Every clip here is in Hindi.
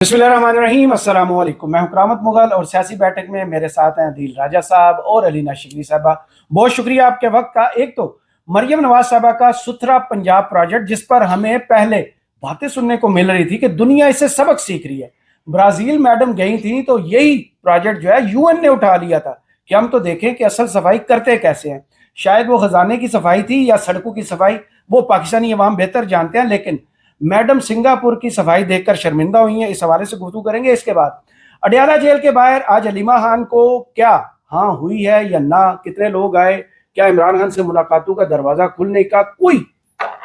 बिस्मिल्लाहिर्रहमानिर्रहीम। अस्सलाम वालेकुम। मैं हूं करामत मुगल और सियासी बैठक में मेरे साथ हैं अदील राजा साहब और अलीना शिकरी साहबा। बहुत शुक्रिया आपके वक्त का। एक तो मरियम नवाज साहबा का सुथरा पंजाब प्रोजेक्ट, जिस पर हमें पहले बातें सुनने को मिल रही थी कि दुनिया इससे सबक सीख रही है। ब्राजील मैडम गई थी तो यही प्रोजेक्ट जो है यूएन ने उठा लिया था कि हम तो देखें कि असल सफाई करते कैसे हैं। शायद वो खजाने की सफाई थी या सड़कों की सफाई, वो पाकिस्तानी अवाम बेहतर जानते हैं, लेकिन मैडम सिंगापुर की सफाई देखकर शर्मिंदा हुई हैं। इस हवाले से गुफ्तगू करेंगे। इसके बाद अडयाला जेल के बाहर आज हलीमा खान को क्या हाँ हुई है या ना, कितने लोग आए, क्या इमरान खान से मुलाकातों का दरवाजा खुलने का कोई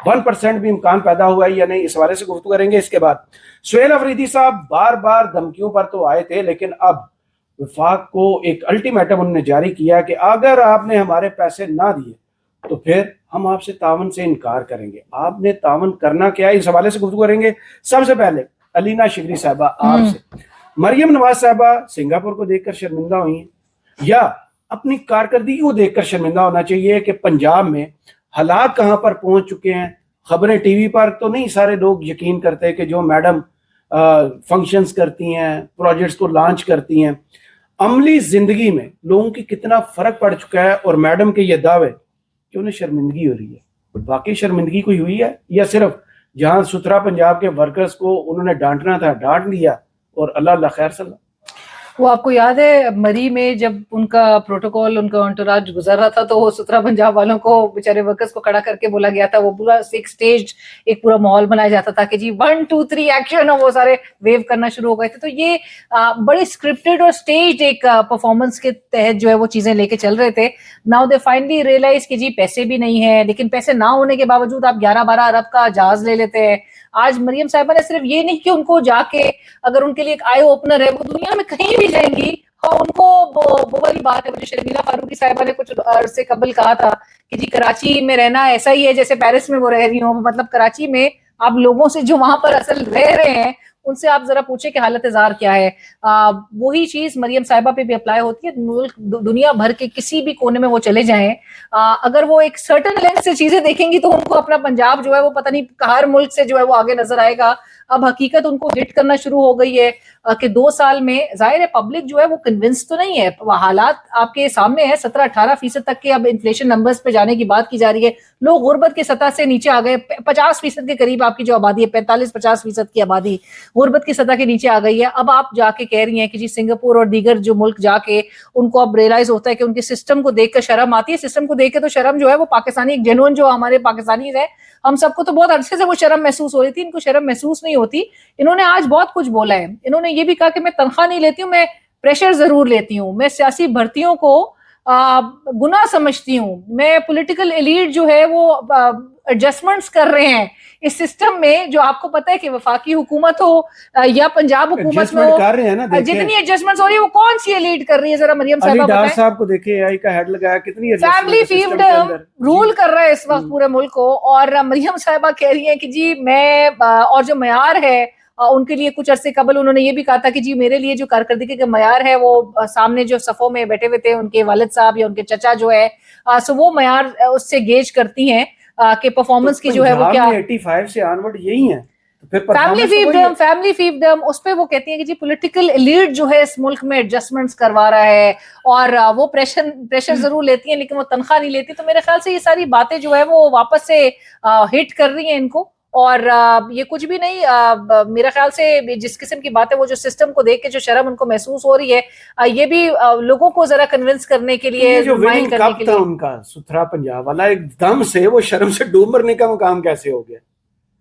1% भी इम्कान पैदा हुआ है या नहीं, इस हवाले से गुफ्तगू करेंगे। इसके बाद सुहेल अफरीदी साहब बार बार धमकियों पर तो आए थे, लेकिन अब वफाक को एक अल्टीमेटम उन्होंने जारी किया कि अगर आपने हमारे पैसे ना दिए तो फिर हम आपसे तावन से इनकार करेंगे। आपने तावन करना क्या है, इस हवाले से गुफ्तगू करेंगे। सबसे पहले अलीना शिकरी साहबा आपसे, मरियम नवाज साहबा सिंगापुर को देखकर शर्मिंदा हुई हैं या अपनी कारकर्दगी को देखकर शर्मिंदा होना चाहिए कि पंजाब में हालात कहां पर पहुंच चुके हैं। खबरें टीवी पर तो नहीं सारे लोग यकीन करते कि जो मैडम फंक्शंस करती हैं, प्रोजेक्ट्स को लॉन्च करती हैं, अमली जिंदगी में लोगों की कितना फर्क पड़ चुका है। और मैडम के ये दावे कि उन्हें शर्मिंदगी हो रही है, बाकी शर्मिंदगी कोई हुई है या सिर्फ जहां सुथरा पंजाब के वर्कर्स को उन्होंने डांटना था डांट लिया और अल्लाह अल्लाह खैर सल्ला। वो आपको याद है मरी में जब उनका प्रोटोकॉल, उनका एंटोराज गुजर रहा था तो वो सुथरा पंजाब वालों को, बेचारे वर्कर्स को खड़ा करके बोला गया था, वो पूरा एक स्टेज, एक पूरा माहौल बनाया जाता था कि जी 1 2 3 एक्शन, और वो सारे वेव करना शुरू हो गए थे। तो ये बड़े स्क्रिप्टेड और स्टेज एक परफॉर्मेंस के तहत जो है वो चीजें लेके चल रहे थे। नाउ दे फाइनली रियलाइज कि जी पैसे भी नहीं है, लेकिन पैसे ना होने के बावजूद आप 11-12 अरब का जहाज ले लेते हैं। आज मरियम साहिबा ने सिर्फ ये नहीं कि उनको जाके, अगर उनके लिए एक आई ओपनर है, वो दुनिया में कहीं भी जाएंगी और उनको वो वाली बात है, मुझे शर्मिला फारूकी साहिबा ने कुछ अरसे कबल कहा था कि जी कराची में रहना ऐसा ही है जैसे पेरिस में वो रह रही हो। मतलब कराची में आप लोगों से जो वहां पर असल रह रहे हैं उनसे आप जरा पूछे कि हालत जार क्या है। वही चीज मरियम साहिबा पे भी अप्लाई होती है। मुल्क दुनिया भर के किसी भी कोने में वो चले जाएं, अगर वो एक सर्टन लेंस से चीजें देखेंगी तो उनको अपना पंजाब जो है वो पता नहीं हर मुल्क से जो है वो आगे नजर आएगा। अब हकीकत उनको हिट करना शुरू हो गई है कि 2 साल में जाहिर है पब्लिक जो है वो कन्विंस तो नहीं है। हालात आपके सामने है, 17-18% तक के अब इन्फ्लेशन नंबर्स पे जाने की बात की जा रही है। लोग गुर्बत की सतह से नीचे आ गए, 50% के करीब आपकी जो आबादी है, 45-50% की आबादी गुर्बत की सतह के नीचे आ गई है। अब आप जाके कह रही हैं कि जी सिंगापुर और दीगर जो मुल्क जाके उनको अब रियलाइज होता है कि उनके सिस्टम को देख कर शर्म आती है। सिस्टम को देख के तो शर्म जो है वो पाकिस्तानी, एक जेन्युइन जो हमारे पाकिस्तानी है, हम सबको तो बहुत अरसे से वो शर्म महसूस हो रही थी, इनको शर्म महसूस नहीं होती। इन्होंने आज बहुत कुछ बोला है। इन्होंने ये भी कहा कि मैं तनख्वाह नहीं लेती हूँ, मैं प्रेशर जरूर लेती हूँ, मैं सियासी भर्तियों को गुनाह समझती हूँ, मैं पॉलिटिकल एलीट जो है वो एडजस्टमेंट्स कर रहे हैं इस सिस्टम में। जो आपको पता है कि वफाकी हुकूमत हो या पंजाब हुकूमत में हो, कर रहे हैं ना, जितनी एडजस्टमेंट्स हो रही है वो कौन सी एलीट कर रही है, जरा मरियम साहिबा बताएं। साहब को देखिए, आई का हेड लगाया, कितनी फैमिली फील्डम रूल कर रहा है इस वक्त पूरे मुल्क को। और मरियम साहिबा कह रही है कि जी मैं, और जो मयार है उनके लिए कुछ अरसे कबल उन्होंने ये भी कहा था कि जी मेरे लिए जो कारकर्दगी का मयार है वो सामने जो सफों में बैठे हुए थे उनके वालिद साहब या उनके चचा जो है, सो वो मयार उससे गेज करती हैं कि परफॉर्मेंस की जो है वो क्या 85 से ऑनवर्ड यही है। फैमिली फील्डम उस पे वो कहती है कि जी पॉलिटिकल एलीट जो है इस मुल्क में एडजस्टमेंट्स करवा रहा है और वो प्रेशर जरूर लेती है लेकिन वो तनख्वाह नहीं लेती। तो मेरे ख्याल से ये सारी बातें जो है वो वापस से हिट कर रही हैं इनको। और ये कुछ भी नहीं, मेरा ख्याल से जिस किस्म की बात है, वो जो सिस्टम को देख के जो शर्म उनको महसूस हो रही है, ये भी लोगों को जरा कन्विंस करने के लिए, जो विनिंग कप था उनका सुथरा पंजाब वाला, एकदम से वो शर्म से डूब मरने का मुकाम कैसे हो गया।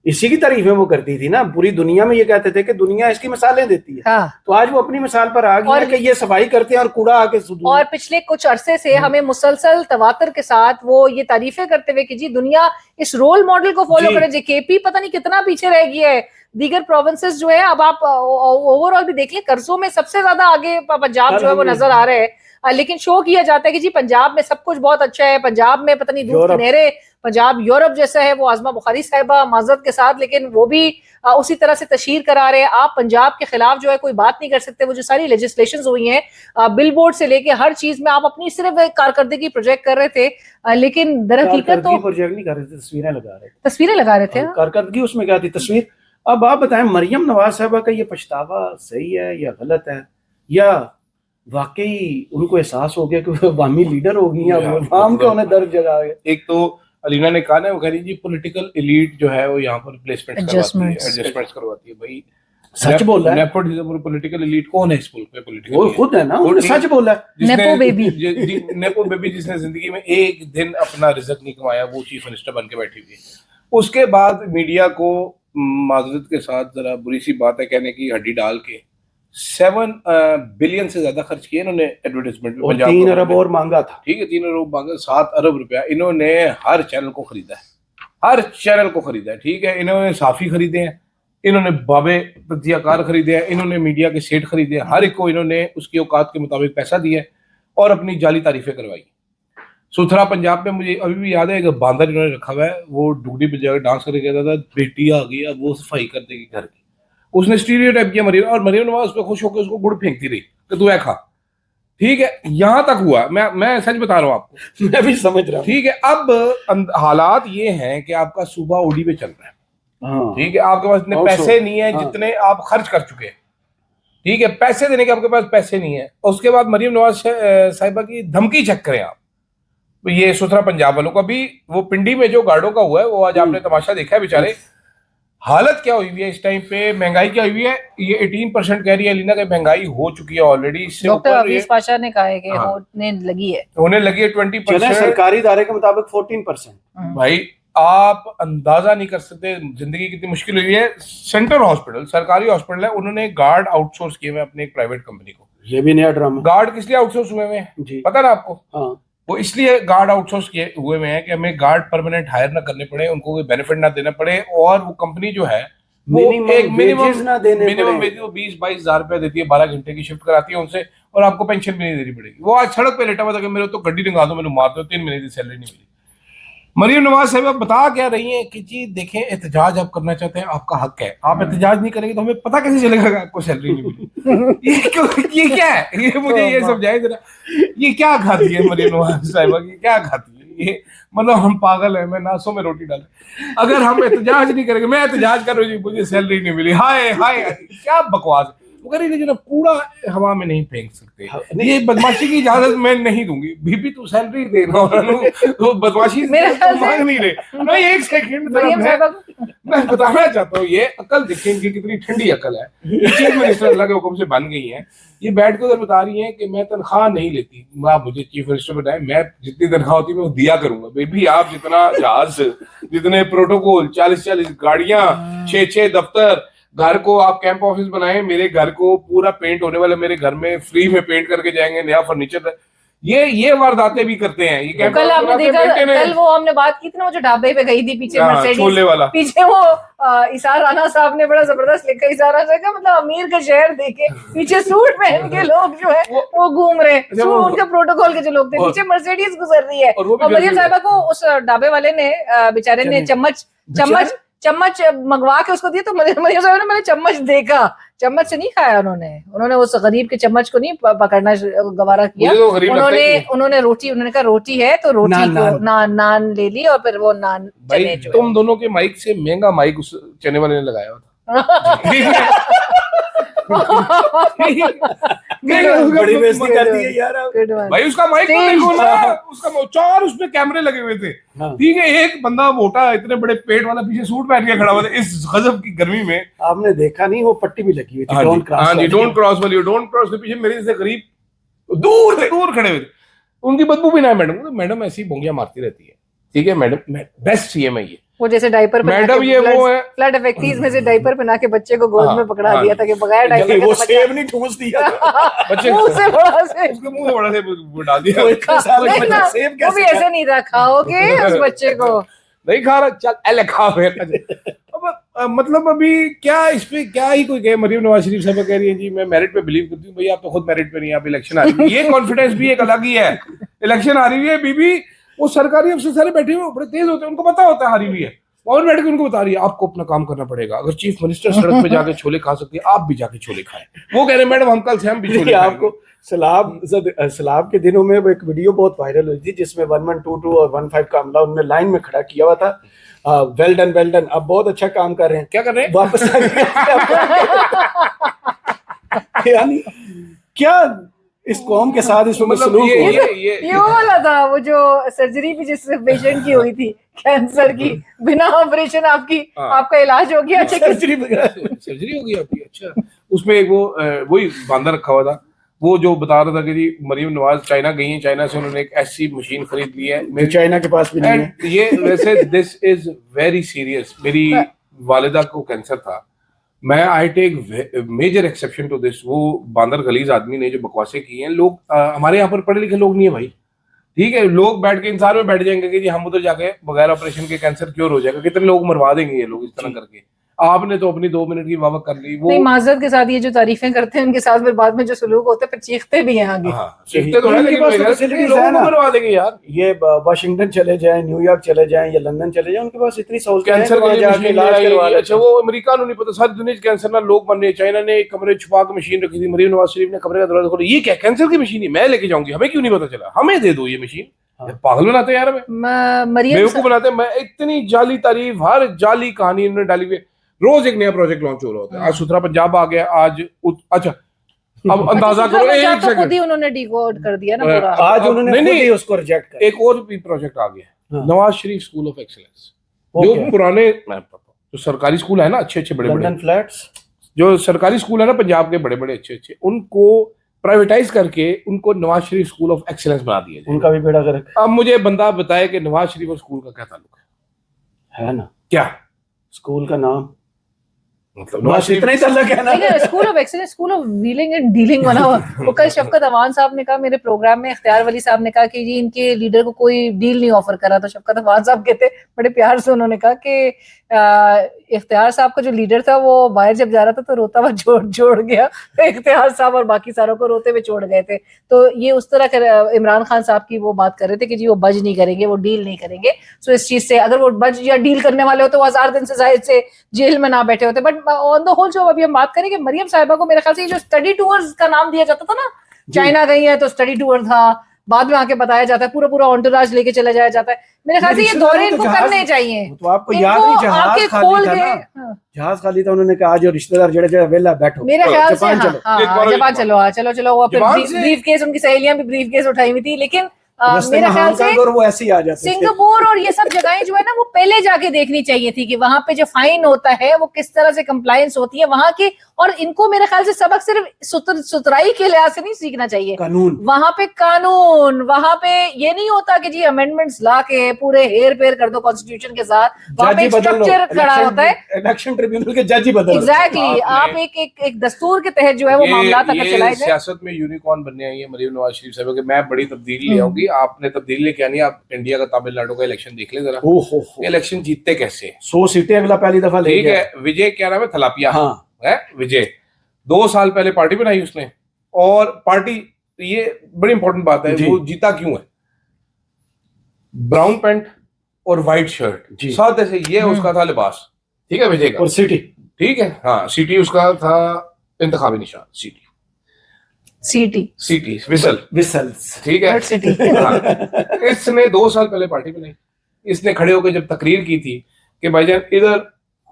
इसी की तारीफें वो करती थी ना, पूरी दुनिया में ये कहते थे कि दुनिया इसकी मिसालें देती है। हाँ। तो आज वो अपनी मिसाल पर आ गई है कि ये सफाई करते हैं और कूड़ा आके और पिछले कुछ अरसे से हमें मुसलसल तवातर के साथ वो ये तारीफें करते हुए कि जी दुनिया इस रोल मॉडल को फॉलो करे। जेकेपी पता नहीं कितना पीछे रह गया है, दीगर प्रोविंसेस जो है, अब आप ओवरऑल भी देख लें, कर्जों में सबसे ज्यादा आगे पंजाब जो है वो नजर आ रहे हैं। लेकिन शो किया जाता है कि जी पंजाब में सब कुछ बहुत अच्छा है, पंजाब में पता नहीं दूध की नहरें, पंजाब यूरोप जैसा है। वो आजमा बुखारी साहिबा माजरत के साथ, लेकिन वो भी उसी तरह से तशहीर करा रहे हैं। आप पंजाब के खिलाफ जो है कोई बात नहीं कर सकते। वो जो सारी लेजिस्लेशन हुई हैं, बिल बोर्ड से लेके हर चीज में आप अपनी सिर्फ कारकर्दगी प्रोजेक्ट कर रहे थे, लेकिन दर हकीकत तो प्रोजेक्ट नहीं कर रहे थे, तस्वीरें लगा रहे थे। तस्वीरें लगा रहे थे। कारकर्दगी उसमें क्या थी? तस्वीर अब आप बताएं, मरियम नवाज साहबा का ये पछतावा सही है या गलत है, या वाकई उनको एहसास हो गया कि वो अवामी लीडर हो गई हैं, अवाम का उन्हें दर्द जगा गया? एक तो अलीना ने कहा ना, वो कह रही जी पॉलिटिकल एलीट जो है वो यहाँ पर प्लेसमेंट एडजस्टमेंट्स करवाती है। भाई सच बोला है, नेपोटिज्म और पॉलिटिकल एलीट कौन है इस मुल्क में? पॉलिटिकल वो खुद है ना, उन्होंने सच बोला है। नेपो बेबी, नेपो बेबी जिसने जिंदगी में एक दिन अपना रिजक नहीं कमाया, वो चीफ मिनिस्टर बन के बैठी हुई है। उसके बाद मीडिया को माजरत के साथ जरा बुरी सी बात है कहने की हड्डी डाल के 7 बिलियन से ज्यादा खर्च किए इन्होंने एडवर्टाइजमेंट में। 3 अरब और मांगा था। ठीक है, 3 अरब मांगा, 7 अरब रुपया इन्होंने हर चैनल को खरीदा है, हर चैनल को खरीदा है। ठीक है, इन्होंने साफी खरीदे हैं, इन्होंने बाबे तजियाकार खरीदे हैं, इन्होंने मीडिया के सेट खरीदे हैं, हर एक को इन्होंने उसकी औकात के मुताबिक पैसा दिया है और अपनी जाली तारीफें करवाई। सुथरा पंजाब में मुझे अभी भी याद है एक बांदर इन्होंने रखा हुआ है, वो डुगडी पे जाकर डांस करके कहता था बेटी आ गई, अब वो सफाई कर देगी घर की। उसने स्टीरियोटाइप किया मरियम, और मरियम नवाज पे खुश होकर उसको गुड़ फेंकती रही कि तू है खा। ठीक है, यहां तक हुआ, मैं सच बता रहा हूं आपको, मैं भी समझ रहा हूं। ठीक है, अब हालात ये हैं कि आपका सूबा ओडी पे चल रहा है। ठीक है, आपके पास इतने पैसे नहीं है जितने आप खर्च कर चुके हैं। ठीक है, पैसे देने के आपके पास पैसे नहीं है। उसके बाद मरियम नवाज साहिबा की धमकी चेक करें आप, ये सुथरा पंजाब वालों का भी, वो पिंडी में जो गार्डों का हुआ है वो आज आपने तमाशा देखा है। बेचारे हालत क्या हुई है इस टाइम पे, महंगाई क्या हुई है। ये 18% कह रही है अलीना कि महंगाई हो चुकी है ऑलरेडी। इससे डॉक्टर हफीज पाशा ने कहा है कि होने लगी है 20%। सरकारी इदारे के मुताबिक 14%। भाई आप अंदाजा नहीं कर सकते जिंदगी कितनी मुश्किल हुई है। सेंट्रल हॉस्पिटल, सरकारी हॉस्पिटल है, उन्होंने गार्ड आउटसोर्स किए हुए अपने एक प्राइवेट कंपनी को। ये भी नया ड्रामा। गार्ड किस लिए आउटसोर्स हुए हैं पता ना आपको? हाँ, वो इसलिए गार्ड आउटसोर्स किए हुए में है कि हमें गार्ड परमानेंट हायर ना करने पड़े, उनको कोई बेनिफिट ना देना पड़े, और वो कंपनी जो है वो एक मिनिमम ना देने वेज 20-22 हजार रुपया देती है, 12 घंटे की शिफ्ट कराती है उनसे, और आपको पेंशन भी नहीं देनी पड़ेगी। वो आज सड़क पे लेटा हुआ था कि मेरे तो गड्डी निकाल दो, मैंने मार दो, 3 महीने की सैलरी नहीं मिली। मरियम नवाज साहब बता क्या रही हैं कि जी देखें, एहतजाज आप करना चाहते हैं, आपका हक है, आप एहतजाज नहीं करेंगे तो हमें पता कैसे चलेगा कि आपको सैलरी नहीं मिली। ये क्या है, ये मुझे ये समझाए जरा, ये क्या खाती है मरियम नवाज साहिबा की, क्या खाती है ये? मतलब हम पागल है, मैं नासों में रोटी डाले। अगर हम एहतजाज नहीं करेंगे, मैं एहतजाज कर रही हूँ मुझे सैलरी नहीं मिली, हाय हाय, क्या बकवास। वो कह रही है पूरा हवा में नहीं फेंक सकते, ये बदमाशी की इजाजत मैं नहीं दूंगी। बीबी तू सैलरी देना, वो बदमाशी मांग नहीं रहे। मैं एक सेकंड मैं बताना चाहता हूँ, ये अकल देखें इनकी कितनी ठंडी अकल है। चीफ मिनिस्टर अल्लाह के हुक्म से बन गई है, ये बैठ के उधर बता रही है कि मैं तनख्वाह नहीं लेती, आप मुझे चीफ मिनिस्टर बनाए, मैं जितनी तनख्वाह होती है मैं वो दिया करूंगा। बेबी आप जितना जहाज, जितने प्रोटोकॉल, 40-40 गाड़ियां, 6-6 दफ्तर, घर को आप कैंप ऑफिस बनाए, मेरे घर को पूरा पेंट होने वाला, मेरे घर में फ्री में पेंट करके जाएंगे, नया फर्नीचर, ये वारदातें भी करते हैं। ये कल आपने देखा, कल वो हमने बात की थी ना, वो जो ढाबे पे गई थी पीछे मर्सिडीज वाला, पीछे वो इसार राना साहब ने बड़ा जबरदस्त लिखा, इसार राना का मतलब अमीर का शहर देखे, पीछे सूट पहन के लोग जो है वो घूम रहे, उनके प्रोटोकॉल के जो लोग थे, पीछे मर्सिडीज गुजर रही है। और मरियम साहिबा को उस ढाबे वाले ने बेचारे ने चम्मच मंगवा के उसको दिया, तो मरियम साहब ने मैंने चम्मच देखा, चम्मच से नहीं खाया उन्होंने उस गरीब के चम्मच को नहीं पकड़ना गवारा किया। उन्होंने रोटी, उन्होंने कहा रोटी है तो रोटी को नान ले ली, और फिर वो नान चने जो तुम दोनों के माइक से महंगा माइक उस चने वाले ने लगाया था। बड़ी बेइज्जती कर दी है यार भाई, उसका माइक तो देखो ना, उसका 4 उसमें कैमरे लगे हुए थे। ठीक है, एक बंदा मोटा इतने बड़े पेट वाला पीछे सूट पहन के खड़ा हुआ था इस गजब की गर्मी में। आपने देखा नहीं, वो पट्टी भी लगी हुई थी, डोंट क्रॉस वाली, डोंट क्रॉस के पीछे मेरे से करीब दूर खड़े हुए थे। उनकी बदबू भी ना मैडम ऐसी बोंगियां मारती रहती है। ठीक है मैडम, बेस्ट सीएम है ये। वो जैसे डायपर मैडम, ये वो है फ्लड इफेक्ट में से डायपर पहना के बच्चे को गोद में पकड़ा दिया था कि बगैर डायपर वो सेब नहीं ठूस दिया बच्चे मुंह से बड़ा से, उसके मुंह से बड़ा से डाल दिया। वो भी ऐसे नहीं था, खाओगे उस बच्चे को नहीं खा रहा, चल एले खा फिर। मतलब अभी क्या इस पे क्या ही कोई कहे। मरियम नवाज शरीफ साहब कह रही है जी मैं मेरिट पे बिलीव करती हूँ। भैया आप तो खुद मेरिट पे नहीं, आप इलेक्शन आ रही है, ये कॉन्फिडेंस भी एक अलग ही है। इलेक्शन आ रही है बीबी, वो सरकारी अफसर सारे बैठे हुए बड़े तेज होते हैं, उनको पता होता है हारी हुई है, और बैठ के उनको बता रही है आपको अपना काम करना पड़ेगा, अगर चीफ मिनिस्टर सड़क पे जाके छोले खा सकते हैं आप भी जाके छोले खाएं। वो कह रहे मैडम हम कल से हम भी छोले देखिए, आपको सलाब के दिनों में वो एक वीडियो बहुत वायरल हुई थी जिसमें 1122 और 15 का हमला उनने लाइन में खड़ा किया हुआ था। वेल डन, अब बहुत अच्छा काम कर रहे हैं, क्या कर रहे हैं वापस आ गए। यानी क्या इस कौम के साथ इसमें मतलब सलूक हो गया? ये वो वाला था, वो जो सर्जरी भी जिस पेशेंट की हुई थी कैंसर की, बिना ऑपरेशन आपका इलाज हो गया। सर्जरी सर्जरी हो गई आपकी, अच्छा। उसमें एक वो वही बांधा रखा हुआ था, वो जो बता रहा था कि जी मरियम नवाज चाइना गई है, चाइना से उन्होंने एक ऐसी मशीन खरीद ली है मेरे चाइना के पास भी नहीं है। And ये वैसे दिस इज वेरी सीरियस। मेरी वालिदा को कैंसर था, मैं I take major exception to this. वो बांदर गलीज आदमी ने जो बकवासें की हैं, लोग हमारे यहाँ पर पढ़े लिखे लोग नहीं है भाई, ठीक है, लोग बैठ के इंतजार में बैठ जाएंगे कि जी हम उधर जाके बगैर ऑपरेशन के कैंसर क्योर हो जाएगा, कितने लोग मरवा देंगे ये लोग इस तरह करके। आपने तो अपनी 2 मिनट की वाह कर ली। वो नहीं, माजरत के साथ ये जो तारीफें करते हैं उनके साथ फिर बाद में जो सलूक होते हैं फिर चीखते भी हैं आगे। सीखते तो है, लेकिन लोगों को मरवा देंगे यार। ये वाशिंगटन चले जाएं, न्यूयॉर्क चले जाएं या लंदन चले जाएं, उनके पास इतनी सहूलतें हैं कैंसर कि वहाँ जाके इलाज करवा लेते हैं। अच्छा, वो अमेरिका नहीं पता, सारी दुनिया कैंसर ना लोग मर रहे हैं। चाइना ने एक कमरे छुपा के मशीन रखी थी, मरियम नवाज शरीफ ने कमरे का दरवाजा खोला, ये क्या कैंसर की मशीन है, मैं लेके जाऊंगी, हमें क्यों नहीं पता चला, हमें दे दो ये मशीन। पागल बनाते हैं यार, हमें बेवकूफ बनाते हैं। मैं इतनी जाली तारीफ, हर जाली कहानी इन्होंने डाली हुई। रोज एक नया प्रोजेक्ट लॉन्च हो रहा होता है। आज सुथरा पंजाब आ गया, आज अच्छा अब अंदाजा करो, एक तो खुद सेकंड ही उन्होंने डिकोड कर दिया ना पूरा। आज उन्होंने खुद ही उसको रिजेक्ट कर एक और भी प्रोजेक्ट आ गया, हाँ। Nawaz Sharif school of excellence. वो जो पुराने जो सरकारी स्कूल है ना, अच्छे बड़े लंदन फ्लैट्स, जो सरकारी स्कूल है ना पंजाब के बड़े अच्छे, उनको प्राइवेटाइज करके उनको Nawaz Sharif school of excellence बना दिया जाए। उनका भी बेड़ा गर्क अब मुझे बंदा बताए कि नवाज शरीफ और स्कूल का क्या ताल्लुक है ना, क्या स्कूल का नाम मतलब बस इतना ही तल्लक है ना। School of excellence, school of wheeling and dealing बना हुआ। वो कल शफकत अवान साहब ने कहा मेरे प्रोग्राम में, इख्तियार वली साहब ने कहा कि जी इनके लीडर को कोई डील नहीं ऑफर करा, तो शफकत अवान साहब कहते बड़े प्यार से, उन्होंने कहा कि इख्तियार साहब का जो लीडर था वो बाहर जब जा रहा था तो रोता हुआ जोड़ गया, इख्तियार साहब और बाकी सारों को रोते हुए छोड़ गए थे। तो ये उस तरह इमरान खान साहब की वो बात कर रहे थे कि जी वो बज नहीं करेंगे, वो डील नहीं करेंगे। सो इस चीज से अगर वो बज या डील करने वाले होते वो 1000 दिन से जाहिर से जेल में ना बैठे होते। बट ऑन द होल जो अभी हम बात करें कि मरियम साहिबा को मेरे ख्याल से जो स्टडी टूर्स का नाम दिया जाता था ना, चाइना गई है तो स्टडी टूर था, बाद में आके बताया जाता है, पूरा ऑन्टोराज लेके चला जाया जाता है। मेरे ख्याल से ये दौरे इनको करने चाहिए। तो आपको याद नहीं जहाज खाली था ना, जहाज खाली था, उन्होंने कहा जो रिश्तेदार जड़े वेला बैठो, मेरे ख्याल से जापान चलो वो फिर जापान से- ब्रीफ केस, उनकी सहेलियां भी ब्रीफ केस उठाई हुई थी। लेकिन मेरे ख्याल से वो ऐसे ही आ जाते थे। सिंगापुर और ये सब जगहें जो है ना वो पहले जाके देखनी चाहिए थी कि वहां पे जो फाइन होता है वो किस तरह से कंप्लायंस होती है वहां की। और इनको मेरे ख्याल से सबक सिर्फ सुथराई के लिहाज से नहीं सीखना चाहिए, कानून, वहां पे कानून, वहां पे ये नहीं होता कि जी अमेंडमेंट्स ला के पूरे हेर फेर कर दो कॉन्स्टिट्यूशन के साथ, वहां पे स्ट्रक्चर खड़ा होता है। इलेक्शन ट्रिब्यूनल के जज ही बदल एग्जैक्टली, आप एक दस्तूर के तहत जो है वो मामला तक चलाए जाए। सियासत में यूनिकॉर्न बनने आई है मरियम नवाज शरीफ साहब कि मैं बड़ी तब्दीली ले आऊंगी। आपने तब्दीली लेके आनी है, आप इंडिया का तमिलनाडु का इलेक्शन देख ले जरा, इलेक्शन जीतते कैसे, 100 सीटें अगला पहली दफा ले ठीक गया। है। विजय क्या नाम है, थलापिया, हाँ है विजय, 2 साल पहले पार्टी बनाई उसने, और पार्टी, ये बड़ी इंपॉर्टेंट बात है, वो जीता क्यों है, ब्राउन पैंट और व्हाइट शर्ट, साथ ऐसे ये उसका था लिबास, ठीक है विजय का, और सिटी, ठीक है, हाँ सिटी उसका था इंतखाबी निशान, सिटी विसल्स, ठीक है। हाँ। इसने 2 साल पहले पार्टी बनाई, इसने खड़े होकर जब तकरीर की थी कि भाईजान इधर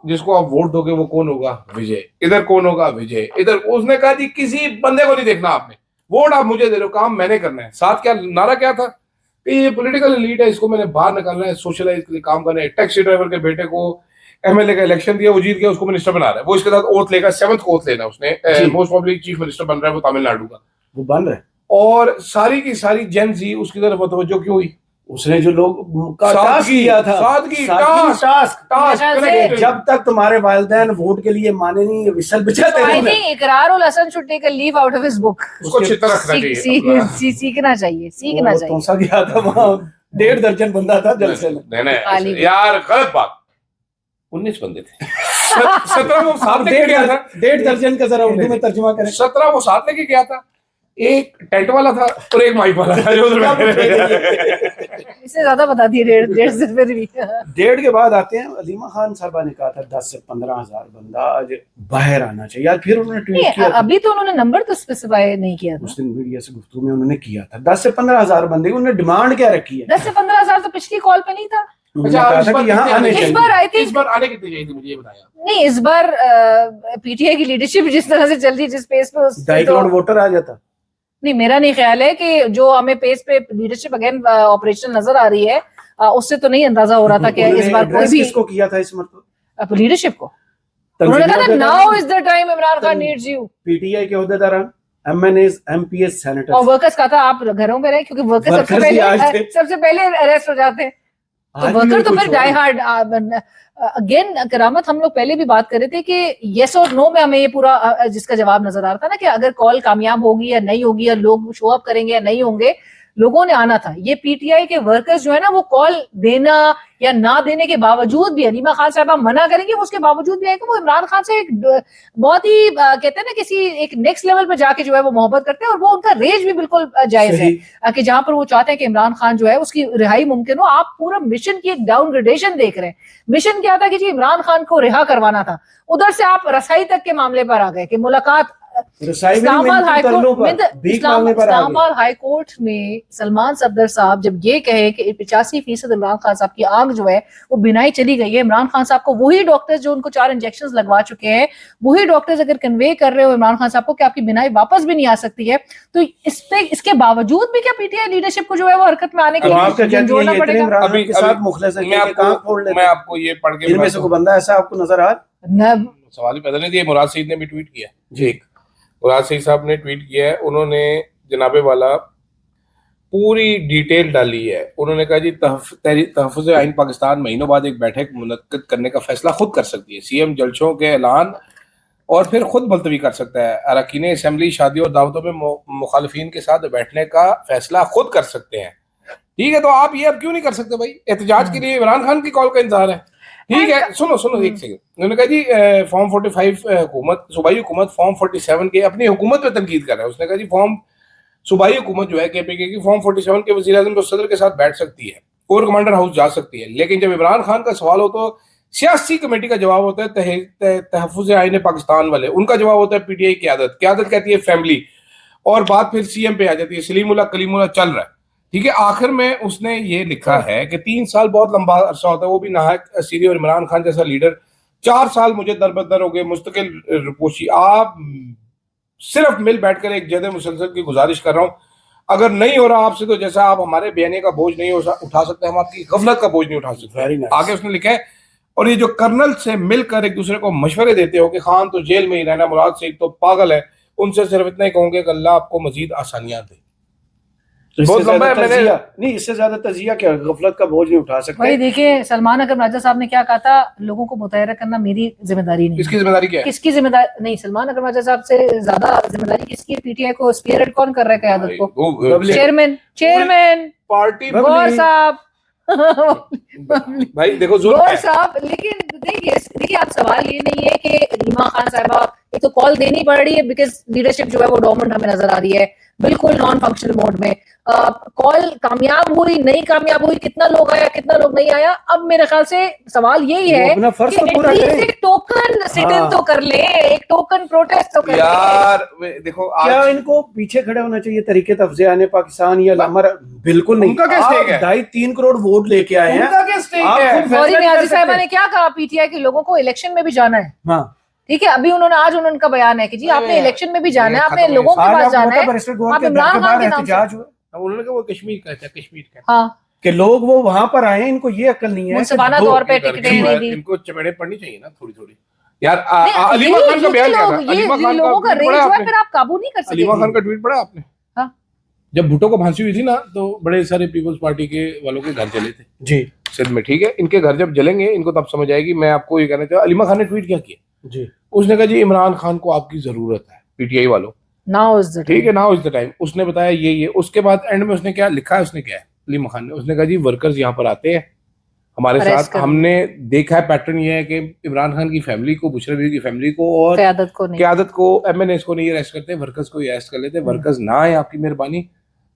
जिसको आप वोट दोगे वो कौन होगा, विजय, इधर कौन होगा, विजय, इधर, उसने कहा जी किसी बंदे को नहीं देखना आपने, वोट आप मुझे दे रहे हो, काम मैंने करना है। साथ क्या नारा क्या था कि ये पॉलिटिकल एलीट है, इसको मैंने बाहर निकालना है, सोशलाइज के लिए काम करना है। टैक्सी ड्राइवर के बेटे को एमएलए का इलेक्शन दिया, वो जीत गया, उसको मिनिस्टर बना रहा है, वो इसके साथ ओथ लेगा, 7th ओथ लेना उसने, मोस्ट प्रोबेबली चीफ मिनिस्टर बन रहा है वो तमिलनाडु का, वो बन रहा है। और सारी की सारी जेन जी उसकी तरफ तवज्जो क्यों हुई, उसने जो लोग का टास्क किया था, टास्क, जब तक तुम्हारे वालिदैन वोट के लिए माने नहीं, विसल बचाते रहे। Ikrar ul Hasan should take a leave out of his book, उसको चित्त रखना चाहिए, सीखना चाहिए। कौन-सा गया था वहां, 1.5 दर्जन बंदा था जलसे में। नहीं यार गलत बात, 19 बंदे थे, 17 वो साथ लेके गया था, 1.5 दर्जन का जरा उर्दू में तर्जुमा करें। 17 वो साथ लेके गया था, एक टेंट वाला था और एक माइक वाला था जो उधर इससे ज्यादा बता दिए, 1.5 से फिर भी। 1.5 के बाद आते हैं। अलीमा खान साहबा ने कहा था 10 से 15 हजार बंदा आज बाहर आना चाहिए। यार फिर उन्होंने ट्वीट किया था, अभी तो उन्होंने नंबर तो स्पेसिफाई नहीं किया था। उस दिन मीडिया से गुफ्तगू में उन्होंने किया था 10 से 15 हजार बंदे। उन्होंने डिमांड क्या रखी है? 10 से 15 हजार तो पिछली कॉल पे नहीं था। उन्होंने कहा था कि यहाँ आने इस चाहिए। बार आई थिंक, इस बार आने कितने चाहिए थे मुझे ये बताया। नहीं इस बार पीटीआई की लीडरशिप जिस तरह से चल रही, जिस पेस पे, उस 2.5 करोड़ वोटर आ जाता। नहीं, मेरा नहीं ख्याल है कि जो हमें पेस पे लीडरशिप अगेन ऑपरेशन नजर आ रही है, उससे तो नहीं अंदाजा हो रहा था कि इस बार कोई भी किसको किया था इस मतलब लीडरशिप को। उन्होंने कहा था now is the time Imran Khan needs you. PTI के ओहदेदार, एमएनएस, एमपीएस, सेनेटर और वर्कर्स का था आप घरों में रहे, क्योंकि वर्कर्स सबसे पहले अरेस्ट हो जाते हैं। तो वर्कर तो फिर डाई हार्ड। अगेन करामत, हम लोग पहले भी बात कर रहे थे कि येस और नो में हमें ये पूरा जिसका जवाब नजर आ रहा था ना कि अगर कॉल कामयाब होगी या नहीं होगी, या लोग शो अप करेंगे या नहीं होंगे, लोगों ने आना था। ये पीटीआई के वर्कर्स जो है ना, वो कॉल देना या ना देने के बावजूद भी, अलीमा खान साहब मना करेंगे, वो उसके बावजूद भी आएगा। वो इमरान खान से एक बहुत ही कहते हैं ना किसी एक नेक्स्ट लेवल पे जाके जो है वो मोहब्बत करते हैं, और वो उनका रेंज भी बिल्कुल जायज है कि जहां पर वो चाहते हैं कि इमरान खान जो है उसकी रिहाई मुमकिन हो। आप पूरा मिशन की एक डाउनग्रेडेशन देख रहे हैं। मिशन क्या था कि जी इमरान खान को रिहा करवाना था, उधर से आप रसाई तक के मामले पर आ गए कि मुलाकात इस्लामाबाद हाई कोर्ट में सलमान सफदर साहब जब ये कहे कि 85% इमरान खान साहब की आंख जो है वो बिनाई चली गई है, इमरान खान साहब को वही डॉक्टर्स जो उनको 4 इंजेक्शंस लगवा चुके हैं, वही डॉक्टर्स अगर कन्वे कर रहे हो इमरान खान साहब को कि आपकी बिनाई वापस भी नहीं आ सकती है, तो इस पे इसके बावजूद भी क्या पीटीआई लीडरशिप को जो है वो हरकत में आने के लिए जोड़ना पड़ेगा? मैं आपको ये पढ़ के, इनमें से कोई बंदा ऐसा आपको नजर आ सवाल ही पैदा नहीं दिया। मुराद सईद ने भी ट्वीट किया जी, मुराद सईद साहब ने ट्वीट किया है। उन्होंने जनाबे वाला पूरी डिटेल डाली है। उन्होंने कहा जी तहफ़्फ़ुज़ आइन पाकिस्तान महीनों बाद एक बैठक मुनक्किद करने का फैसला खुद कर सकती है। सीएम जलसों के ऐलान और फिर खुद मुलतवी कर सकता है। अरकान असेंबली शादी और दावतों में मुखालिफिन के साथ बैठने का फैसला खुद कर सकते हैं। ठीक है, तो आप ये अब क्यों नहीं कर सकते भाई? एहतजाज के लिए इमरान खान की कॉल का इंतजार है। ठीक है, सुनो एक सेकंड। उन्होंने कहा जी फॉर्म 45 हुकूमत, सूबाई हुकूमत फॉर्म 47 के अपनी हुकूमत पे तनकीद कर रहा है। उसने कहा जी फॉर्म सूबाई हुकूमत जो है केपीके की फॉर्म 47 के वज़ीर आज़म तो सदर के साथ बैठ सकती है, कोर कमांडर हाउस जा सकती है, लेकिन जब इमरान खान का सवाल हो तो सियासी कमेटी का जवाब होता है तहफ़्फ़ुज़ आइन पाकिस्तान वाले, उनका जवाब होता है पीटीआई क्यादत कहती है फैमिली, और बात फिर सीएम पे आ जाती है। सलीमुल्लाह कलीमुल्लाह चल रहा है। ठीक है, आखिर में उसने ये लिखा है कि 3 साल बहुत लंबा अरसा होता है, वो भी नाहक सीरी, और इमरान खान जैसा लीडर 4 साल मुझे दरबदर हो गए, मुस्तकिल रिपोशी। आप सिर्फ मिल बैठकर एक जद मुसलसल की गुजारिश कर रहा हूँ, अगर नहीं हो रहा आपसे तो जैसा आप हमारे बयाने का बोझ नहीं उठा सकते, हम आपकी गफलत का बोझ नहीं उठा सकते। आगे उसने लिखा है, और ये जो कर्नल से मिलकर एक दूसरे को मशवरे देते हो कि खान तो जेल में ही रहना, मुराद सईद तो पागल है, उनसे सिर्फ इतना ही कहूंगे कि अल्लाह आपको मजीद आसानियां दे। बहुत लंबा है, मैंने नहीं इससे ज्यादा तजिया क्या, गफलत का बोझ नहीं उठा सकते भाई। देखिए सलमान अकरम राजा साहब ने क्या कहा था, लोगों को मुतहरा करना मेरी जिम्मेदारी नहीं। किसकी जिम्मेदारी क्या है? किसकी जिम्मेदारी नहीं, सलमान अकरम राजा साहब से ज्यादा जिम्मेदारी किसकी है? पीटीआई को स्पीयरहेड कौन कर रहा है क्यादत को? चेयरमैन पार्टी गौर साहब भाई देखो गौर साहब। लेकिन देखिए आप सवाल ये नहीं है कि अलीमा खान साहबा एक तो कॉल देनी पड़ रही है बिकॉज लीडरशिप जो है वो डोमिनेंट हमें नजर आ रही है, बिल्कुल नॉन फंक्शनल मोड में। कॉल कामयाब हुई नहीं कामयाब हुई, कितना लोग आया कितना लोग नहीं आया, अब मेरे ख्याल से सवाल यही है कि एटलीस्ट एक टोकन सिट इन तो कर ले, एक टोकन प्रोटेस्ट तो कर यार। देखो क्या इनको पीछे खड़े होना चाहिए तरीके तफ़्ज़े आने पाकिस्तान या हमारा? बिल्कुल नहीं। उनका क्या स्टेक है? 2.5-3 करोड़ वोट लेके आए हैं, उनका क्या स्टेक है? सॉरी नियाज़ी साहिबा ने क्या कहा, पीटीआई के लोगों को इलेक्शन में भी जाना है। हाँ ठीक है, अभी आज उनका बयान है कि जी आपने इलेक्शन में भी जाना है, आपने लोगों के पास जाना है, आप इमरान खान के नाम से। उन्होंने कहा वो कश्मीर का था, कश्मीर का। हाँ, कि लोग वो वहां पर आए, इनको ये अकल नहीं है, मुनसिफाना तौर पे टिकटें नहीं दी। इनको चपेड़े पड़नी चाहिए ना थोड़ी थोड़ी यार। अलीमा खान का बयान क्या था? अलीमा खान लोगों का रेंज है, फिर आप काबू नहीं कर सकते। अलीमा खान का ट्वीट पढ़ा आपने? जब भुट्टो को फांसी हुई थी ना, तो बड़े सारे पीपल्स पार्टी के वालों के घर जले थे जी सिंध में। ठीक है, इनके घर जब जलेंगे इनको तब समझ आएगी। मैं आपको ये कहना चाहूँ, अलीमा खान ने ट्वीट क्या किया जी, उसने कहा जी इमरान खान को आपकी जरूरत है, पीटीआई वालों, नाउ इज द ठीक है, नाउ इज द टाइम। उसने बताया ये उसके बाद एंड में उसने क्या लिखा है, उसने क्या है अलीमा खान ने, उसने कहा जी वर्कर्स यहाँ पर आते हैं हमारे साथ, हमने देखा है पैटर्न ये है कि इमरान खान की फैमिली को, बुशरा बीवी की फैमिली को और क्यादत को एमएनएस को नहीं अरेस्ट करते, वर्कर्स को ही अरेस्ट कर लेते। वर्कर्स ना आए, आपकी मेहरबानी,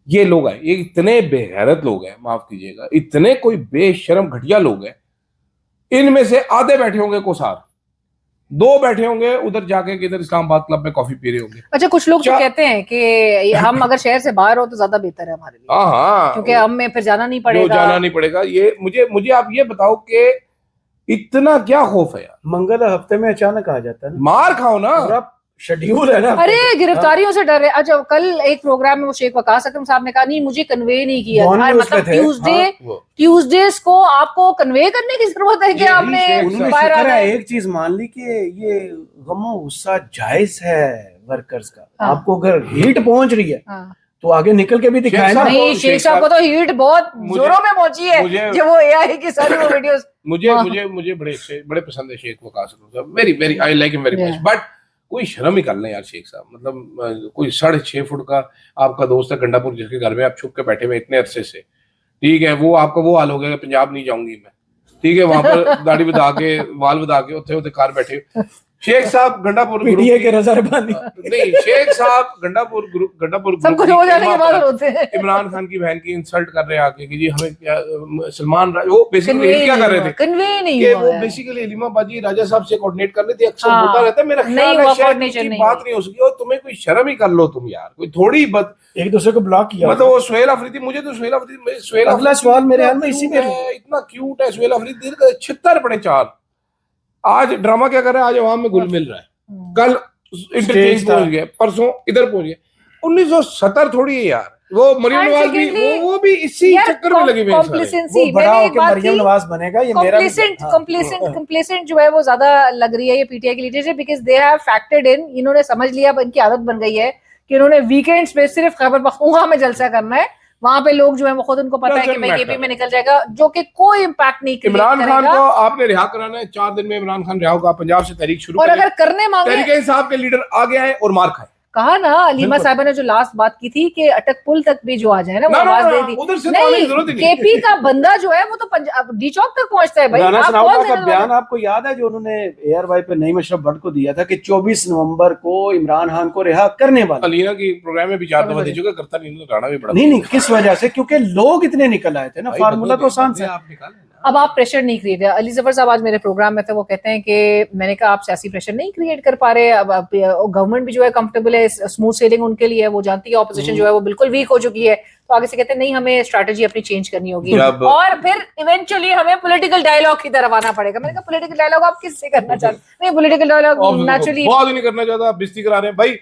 ये लोग हैं, ये इतने बेगैरत लोग हैं, माफ कीजिएगा, इतने कोई बेशरम घटिया लोग हैं। इनमें से आधे बैठे होंगे कोसार, 2 बैठे होंगे उधर जाके किधर इस्लामाबाद क्लब में कॉफी पी रहे होंगे। अच्छा, कुछ लोग तो कहते हैं कि हम अगर शहर से बाहर हो तो ज्यादा बेहतर है हमारे लिए, हाँ, क्योंकि हमें फिर जाना नहीं पड़ेगा। जाना नहीं पड़ेगा। ये मुझे आप ये बताओ कि इतना क्या खौफ है यार? मंगल हफ्ते में अचानक आ जाता है ना, मार खाओ ना, पूरा शेड्यूल है ना। अरे गिरफ्तारियों से डर है। अच्छा, कल एक प्रोग्राम में वो शेख वकास अकरम साहब ने कहा नहीं मुझे कन्वे नहीं किया, मतलब ट्यूसडेज को आपको कन्वे करने की जरूरत है कि आपने बाहर आना है। एक चीज मान ली कि ये गमो गुस्सा जायज है वर्कर्स का। आपको अगर हीट पहुंच रही है तो आगे निकल के भी दिखाए ना। नहीं, शेख साहब को तो हीट बहुत जोरों में पहुंची है जब वो एआई की सारी वो वीडियोस। मुझे बड़े पसंद है शेख वकास साहब, very I like him very much, but कोई शर्म ही कर लें यार शेख साहब। मतलब कोई 6.5 फुट का आपका दोस्त है गंडापुर, जिसके घर में आप छुप के बैठे हुए इतने अरसे से, ठीक है, वो आपका वो हाल हो गया, पंजाब नहीं जाऊंगी मैं, ठीक है, वहां पर दाढ़ी बधा के वाल बधा के उत्ते कार बैठे। शेख साहब गंडापुर पीटीए के रज़ारबानी नहीं, शेख साहब गंडापुर सब कुछ हो जाने के बाद होते हैं। इमरान खान की बहन की इंसल्ट कर रहे हैं आके कि जी हमें क्या सलमान वो बेसिकली क्या कर रहे थे, कन्वे नहीं कि हुआ वो है। बेसिकली इलिमा बाजी राजा साहब से कोऑर्डिनेट कर लेते, अक्सर हाँ, होता रहता है। मेरा ख्याल नहीं है हुआ, शायद coordination इनकी नहीं बात नहीं हो सकी, और तुम्हें कोई शर्म ही कर लो तुम यार, कोई थोड़ी एक दूसरे को ब्लॉक किया। मतलब वो सुहेल अफरीदी, मुझे तो सुहेल अफरीदी अगला सवाल मेरे ख्याल में इसी पे इतना क्यूट है सुहेल अफरीदी, 76 पड़े 4। आज ड्रामा क्या कर रहा है, आज अवाम में घुल मिल रहा है, कल इंटरचेंज पहुंच गया, परसों इधर पहुंच गया। 1970 थोड़ी है यार। वो मरियम नवाज भी वो भी इसी चक्कर में लगी हुई है। कॉम्प्लिसेंसी, बड़ा होकर मरियम नवाज बनेगा, ये मेरा कॉम्प्लिसेंट जो है वो ज्यादा लग रही है ये पीटीआई की leadership, because they have factored इन, इन्होंने समझ लिया, इनकी आदत बन गई है कि इन्होंने वीकेंड्स पे सिर्फ खैबर पख्तूनख्वा में जलसा करना है। वहां पे लोग जो है वो खुद उनको पता है कि भाई केपी में निकल जाएगा, जो कि कोई इम्पैक्ट नहीं करेगा। इमरान खान को आपने रिहा कराना है, 4 दिन में इमरान खान रिहा होगा, पंजाब से तहरीक शुरू, और अगर करने मांगे तहरीक इंसाफ के लीडर आगे आए और मार खाए। कहा ना अलीमा साहिबा ने जो लास्ट बात की थी कि अटक पुल तक भी जो आ जाए ना वो आवाज दे दी, उधर से नहीं, केपी का बंदा जो है वो तो पंजाब डी चौक तक पहुंचता है भाई। राना सनाउल्लाह का बयान आपको याद है जो उन्होंने एयरवाई पे नईम अशरफ भट्ट को दिया था कि 24 नवंबर को इमरान खान को रिहा करने वाले। अलीना की प्रोग्राम में भी 4 दफा दे चुका, करता नहीं, राणा भी बड़ा नहीं, किस वजह से? क्योंकि लोग इतने निकल आए थे ना, फार्मूला तो आसान से। अब आप प्रेशर नहीं क्रिएट, अली जफर साहब आज मेरे प्रोग्राम में थे, वो कहते हैं कि मैंने कहा आप सियासी प्रेशर नहीं क्रिएट कर पा रहे, अब गवर्नमेंट भी जो है कंफर्टेबल है, स्मूथ सेलिंग उनके लिए, वो जानती है ऑपोजिशन जो है वो बिल्कुल वीक हो चुकी है, तो आगे से कहते हैं नहीं हमें स्ट्रैटेजी अपनी चेंज करनी होगी और फिर इवेंचुअली हमें पॉलिटिकल डायलॉग की तरफ आना पड़ेगा। मैंने कहा पॉलिटिकल डायलॉग आप किससे करना चाहते? नहीं, पॉलिटिकल डायलॉग नेचुरली बहुत नहीं करना चाहता, बिस्ती करा रहे हैं भाई।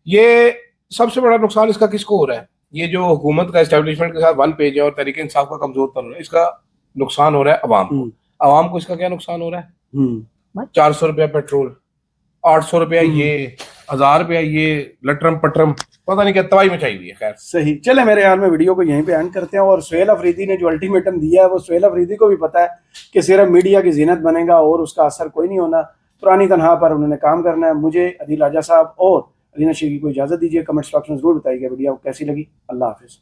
ये सबसे बड़ा नुकसान इसका किसको हो रहा है? ये जो हुकूमत का एस्टेब्लिशमेंट के साथ वन पेज है और तहरीक इंसाफ का कमजोर कर रहा है, इसका नुकसान हो रहा है अवाम को। अवाम को इसका क्या नुकसान हो रहा है? 400 रुपया पेट्रोल, 800 रुपया ये, 1000 रुपया ये, लटरम पटरम, पता नहीं क्या तबाही मचाई हुई है। खैर सही, चले मेरे ख्याल में वीडियो को यहीं पे एंड करते हैं। और सुहेल अफरीदी ने जो अल्टीमेटम दिया है वो सुहेल अफरीदी को भी पता है कि सिर्फ मीडिया की जीनत बनेगा और उसका असर कोई नहीं होना, पुरानी तनहा पर उन्होंने काम करना है। मुझे अदील राजा साहब और अलीना शेख को इजाजत दीजिए। कमेंट्स बॉक्स में जरूर बताइएगा वीडियो कैसी लगी। अल्लाह हाफिज।